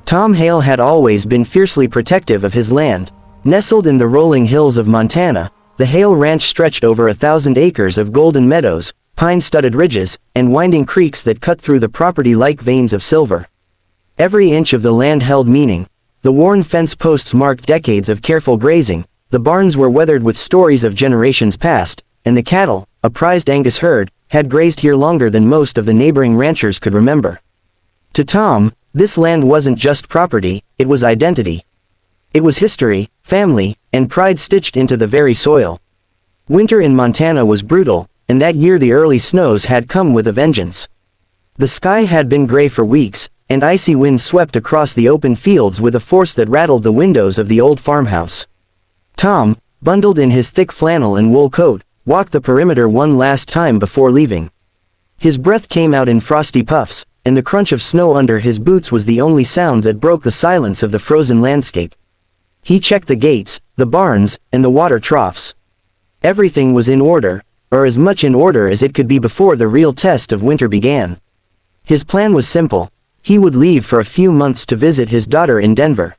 Tom Hale had always been fiercely protective of his land. Nestled in the rolling hills of Montana, the Hale Ranch stretched over 1,000 acres of golden meadows, pine-studded ridges, and winding creeks that cut through the property like veins of silver. Every inch of the land held meaning. The worn fence posts marked decades of careful grazing, the barns were weathered with stories of generations past, and the cattle, a prized Angus herd, had grazed here longer than most of the neighboring ranchers could remember. To Tom, this land wasn't just property, it was identity. It was history, family, and pride stitched into the very soil. Winter in Montana was brutal, and that year the early snows had come with a vengeance. The sky had been gray for weeks, and icy winds swept across the open fields with a force that rattled the windows of the old farmhouse. Tom, bundled in his thick flannel and wool coat, walked the perimeter one last time before leaving. His breath came out in frosty puffs, and the crunch of snow under his boots was the only sound that broke the silence of the frozen landscape. He checked the gates, the barns, and the water troughs. Everything was in order, or as much in order as it could be before the real test of winter began. His plan was simple. He would leave for a few months to visit his daughter in Denver.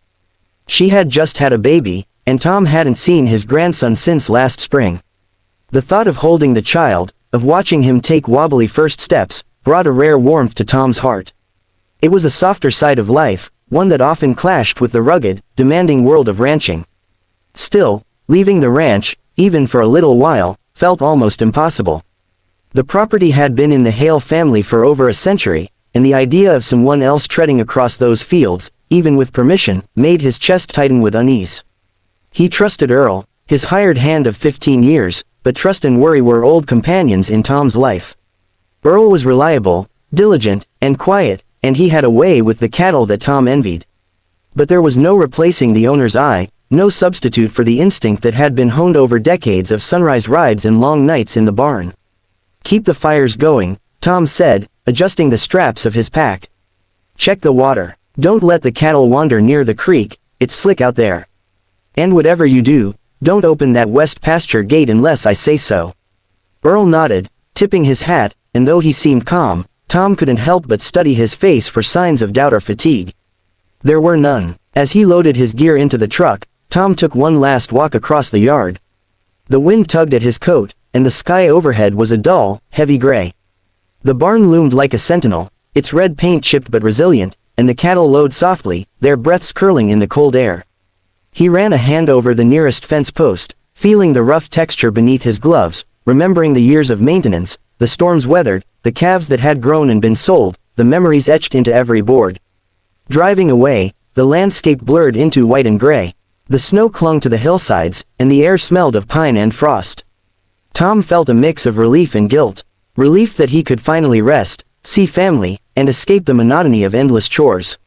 She had just had a baby, and Tom hadn't seen his grandson since last spring. The thought of holding the child, of watching him take wobbly first steps, brought a rare warmth to Tom's heart. It was a softer side of life, one that often clashed with the rugged, demanding world of ranching. Still, leaving the ranch, even for a little while, felt almost impossible. The property had been in the Hale family for over a century, and the idea of someone else treading across those fields, even with permission, made his chest tighten with unease. He trusted Earl, his hired hand of 15 years, but trust and worry were old companions in Tom's life. Earl was reliable, diligent, and quiet, and he had a way with the cattle that Tom envied. But there was no replacing the owner's eye, no substitute for the instinct that had been honed over decades of sunrise rides and long nights in the barn. "Keep the fires going," Tom said, adjusting the straps of his pack. "Check the water. Don't let the cattle wander near the creek, it's slick out there. And whatever you do, don't open that west pasture gate unless I say so." Earl nodded, tipping his hat, and though he seemed calm, Tom couldn't help but study his face for signs of doubt or fatigue. There were none. As he loaded his gear into the truck, Tom took one last walk across the yard. The wind tugged at his coat, and the sky overhead was a dull, heavy gray. The barn loomed like a sentinel, its red paint chipped but resilient, and the cattle lowed softly, their breaths curling in the cold air. He ran a hand over the nearest fence post, feeling the rough texture beneath his gloves, remembering the years of maintenance, the storms weathered, the calves that had grown and been sold, the memories etched into every board. Driving away, the landscape blurred into white and gray. The snow clung to the hillsides, and the air smelled of pine and frost. Tom felt a mix of relief and guilt. Relief that he could finally rest, see family, and escape the monotony of endless chores.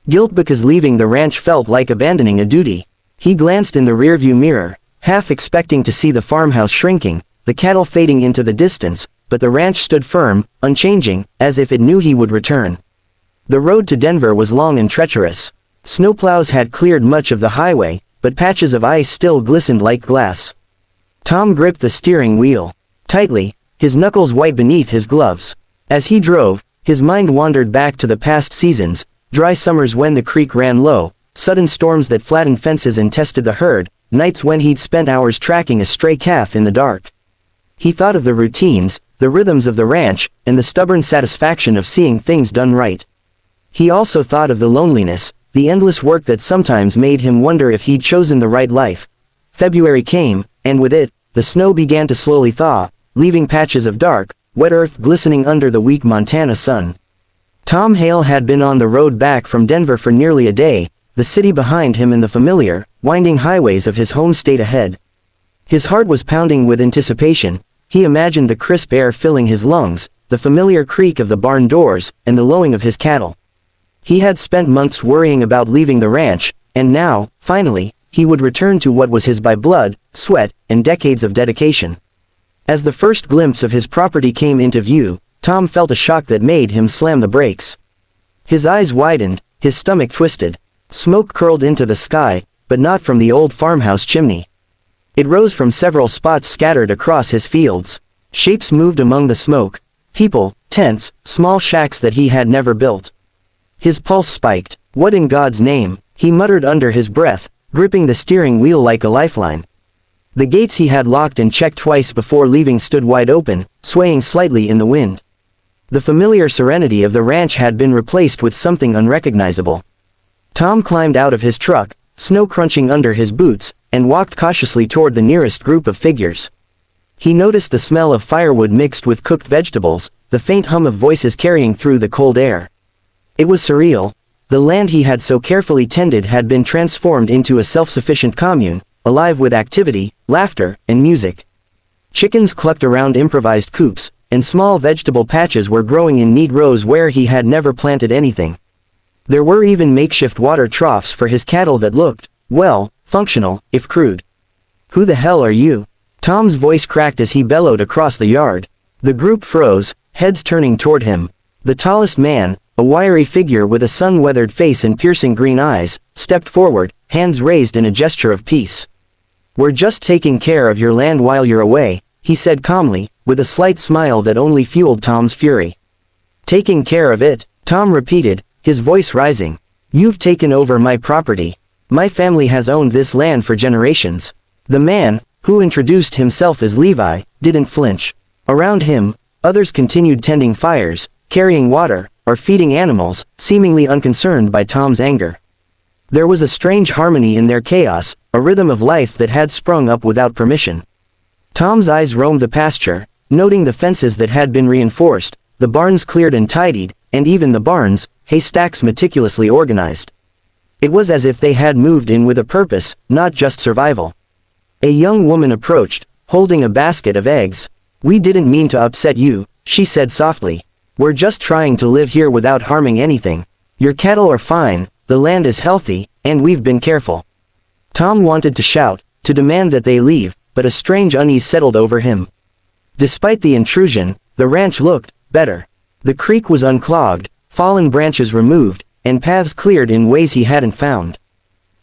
Guilt because leaving the ranch felt like abandoning a duty. He glanced in the rearview mirror, half expecting to see the farmhouse shrinking, the cattle fading into the distance, but the ranch stood firm, unchanging, as if it knew he would return. The road to Denver was long and treacherous. Snowplows had cleared much of the highway, but patches of ice still glistened like glass. Tom gripped the steering wheel tightly, his knuckles white beneath his gloves. As he drove, his mind wandered back to the past seasons, dry summers when the creek ran low, sudden storms that flattened fences and tested the herd, nights when he'd spent hours tracking a stray calf in the dark. He thought of the routines, the rhythms of the ranch, and the stubborn satisfaction of seeing things done right. He also thought of the loneliness, the endless work that sometimes made him wonder if he'd chosen the right life. February came, and with it, the snow began to slowly thaw, leaving patches of dark, wet earth glistening under the weak Montana sun. Tom Hale had been on the road back from Denver for nearly a day, the city behind him and the familiar, winding highways of his home state ahead. His heart was pounding with anticipation. He imagined the crisp air filling his lungs, the familiar creak of the barn doors, and the lowing of his cattle. He had spent months worrying about leaving the ranch, and now, finally, he would return to what was his by blood, sweat, and decades of dedication. As the first glimpse of his property came into view, Tom felt a shock that made him slam the brakes. His eyes widened, his stomach twisted. Smoke curled into the sky, but not from the old farmhouse chimney. It rose from several spots scattered across his fields. Shapes moved among the smoke. People, tents, small shacks that he had never built. His pulse spiked. What in God's name? He muttered under his breath, gripping the steering wheel like a lifeline. The gates he had locked and checked twice before leaving stood wide open, swaying slightly in the wind. The familiar serenity of the ranch had been replaced with something unrecognizable. Tom climbed out of his truck, snow crunching under his boots, and walked cautiously toward the nearest group of figures. He noticed the smell of firewood mixed with cooked vegetables, the faint hum of voices carrying through the cold air. It was surreal. The land he had so carefully tended had been transformed into a self-sufficient commune, alive with activity, laughter, and music. Chickens clucked around improvised coops, and small vegetable patches were growing in neat rows where he had never planted anything. There were even makeshift water troughs for his cattle that looked, well, functional, if crude. "Who the hell are you?" Tom's voice cracked as he bellowed across the yard. The group froze, heads turning toward him. The tallest man, a wiry figure with a sun-weathered face and piercing green eyes, stepped forward, hands raised in a gesture of peace. "We're just taking care of your land while you're away," he said calmly, with a slight smile that only fueled Tom's fury. "Taking care of it," Tom repeated, his voice rising. "You've taken over my property. My family has owned this land for generations." The man, who introduced himself as Levi, didn't flinch. Around him, others continued tending fires, carrying water, or feeding animals, seemingly unconcerned by Tom's anger. There was a strange harmony in their chaos, a rhythm of life that had sprung up without permission. Tom's eyes roamed the pasture, noting the fences that had been reinforced, the barns cleared and tidied, and even the barns, haystacks meticulously organized. It was as if they had moved in with a purpose, not just survival. A young woman approached, holding a basket of eggs. "We didn't mean to upset you," she said softly. "We're just trying to live here without harming anything. Your cattle are fine, the land is healthy, and we've been careful." Tom wanted to shout, to demand that they leave, but a strange unease settled over him. Despite the intrusion, the ranch looked better. The creek was unclogged, fallen branches removed, and paths cleared in ways he hadn't found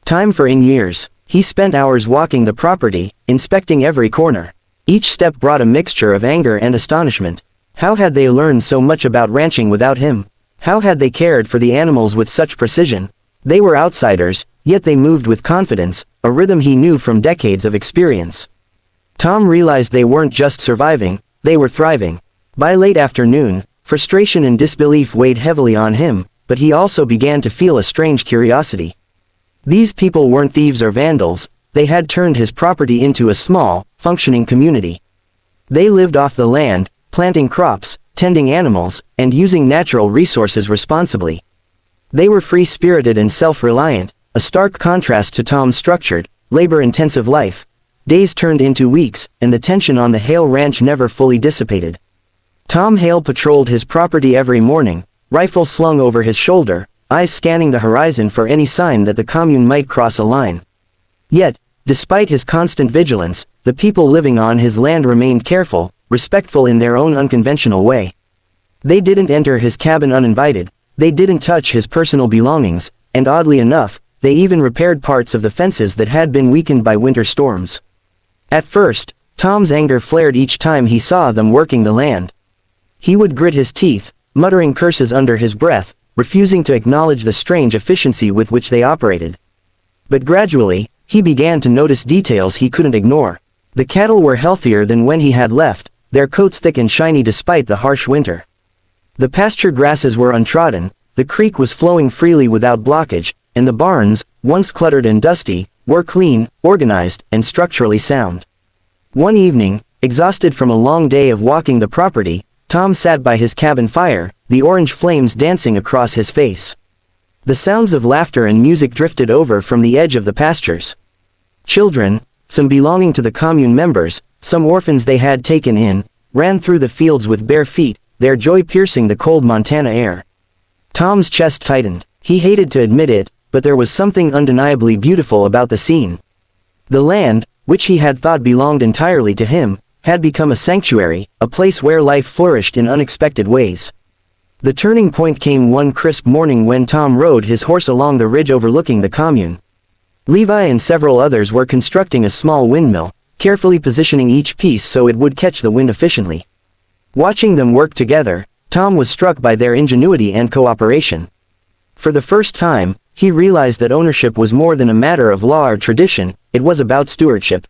time for in years. He spent hours walking the property, inspecting every corner. Each step brought a mixture of anger and astonishment. How had they learned so much about ranching without him? How had they cared for the animals with such precision? They were outsiders, yet they moved with confidence, a rhythm he knew from decades of experience. Tom realized they weren't just surviving, they were thriving. By late afternoon, frustration and disbelief weighed heavily on him, but he also began to feel a strange curiosity. These people weren't thieves or vandals, they had turned his property into a small, functioning community. They lived off the land, planting crops, tending animals, and using natural resources responsibly. They were free-spirited and self-reliant, a stark contrast to Tom's structured, labor-intensive life. Days turned into weeks, and the tension on the Hale ranch never fully dissipated. Tom Hale patrolled his property every morning, rifle slung over his shoulder, eyes scanning the horizon for any sign that the commune might cross a line. Yet, despite his constant vigilance, the people living on his land remained careful, respectful in their own unconventional way. They didn't enter his cabin uninvited, they didn't touch his personal belongings, and oddly enough, they even repaired parts of the fences that had been weakened by winter storms. At first, Tom's anger flared each time he saw them working the land. He would grit his teeth, muttering curses under his breath, refusing to acknowledge the strange efficiency with which they operated. But gradually, he began to notice details he couldn't ignore. The cattle were healthier than when he had left, their coats thick and shiny despite the harsh winter. The pasture grasses were untrodden, the creek was flowing freely without blockage, and the barns, once cluttered and dusty, were clean, organized, and structurally sound. One evening, exhausted from a long day of walking the property, Tom sat by his cabin fire, the orange flames dancing across his face. The sounds of laughter and music drifted over from the edge of the pastures. Children, some belonging to the commune members, some orphans they had taken in, ran through the fields with bare feet, their joy piercing the cold Montana air. Tom's chest tightened. He hated to admit it, but there was something undeniably beautiful about the scene. The land, which he had thought belonged entirely to him, had become a sanctuary, a place where life flourished in unexpected ways. The turning point came one crisp morning when Tom rode his horse along the ridge overlooking the commune. Levi and several others were constructing a small windmill, carefully positioning each piece so it would catch the wind efficiently. Watching them work together, Tom was struck by their ingenuity and cooperation. For the first time, he realized that ownership was more than a matter of law or tradition, it was about stewardship.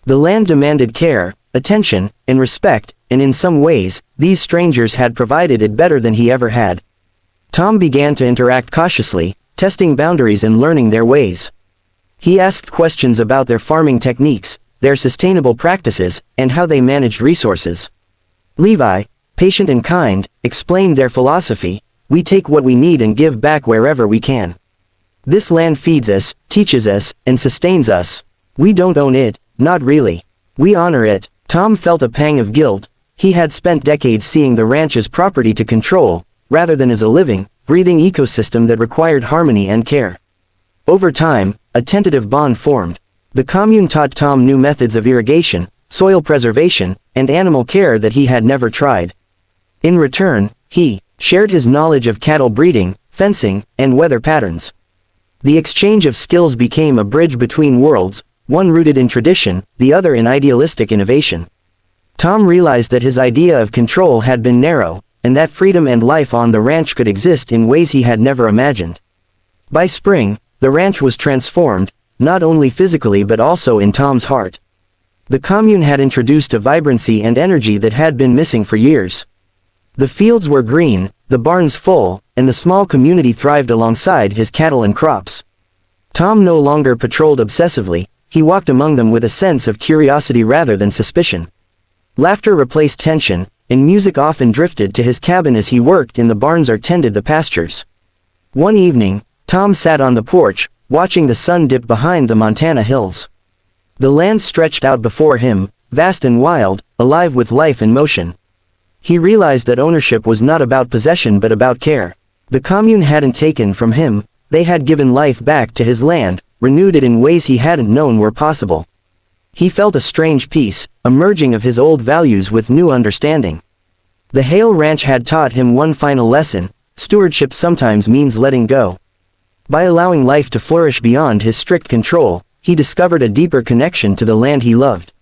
The land demanded care, attention, and respect, and in some ways, these strangers had provided it better than he ever had. Tom began to interact cautiously, testing boundaries and learning their ways. He asked questions about their farming techniques, their sustainable practices, and how they managed resources. Levi, patient and kind, explained their philosophy: we take what we need and give back wherever we can. This land feeds us, teaches us, and sustains us. We don't own it, not really. We honor it. Tom felt a pang of guilt. He had spent decades seeing the ranch as property to control, rather than as a living, breathing ecosystem that required harmony and care. Over time, a tentative bond formed. The commune taught Tom new methods of irrigation, soil preservation, and animal care that he had never tried. In return, he shared his knowledge of cattle breeding, fencing, and weather patterns. The exchange of skills became a bridge between worlds, one rooted in tradition, the other in idealistic innovation. Tom realized that his idea of control had been narrow, and that freedom and life on the ranch could exist in ways he had never imagined. By spring, the ranch was transformed, not only physically but also in Tom's heart. The commune had introduced a vibrancy and energy that had been missing for years. The fields were green, the barns full, and the small community thrived alongside his cattle and crops. Tom no longer patrolled obsessively, he walked among them with a sense of curiosity rather than suspicion. Laughter replaced tension, and music often drifted to his cabin as he worked in the barns or tended the pastures. One evening, Tom sat on the porch, watching the sun dip behind the Montana hills. The land stretched out before him, vast and wild, alive with life and motion. He realized that ownership was not about possession but about care. The commune hadn't taken from him, they had given life back to his land, renewed it in ways he hadn't known were possible. He felt a strange peace, a merging of his old values with new understanding. The Hale Ranch had taught him one final lesson: stewardship sometimes means letting go. By allowing life to flourish beyond his strict control, he discovered a deeper connection to the land he loved.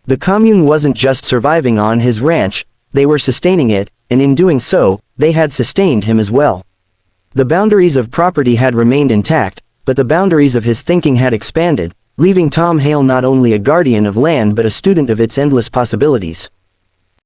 The commune wasn't just surviving on his ranch, they were sustaining it, and in doing so, they had sustained him as well. The boundaries of property had remained intact, but the boundaries of his thinking had expanded, leaving Tom Hale not only a guardian of land but a student of its endless possibilities.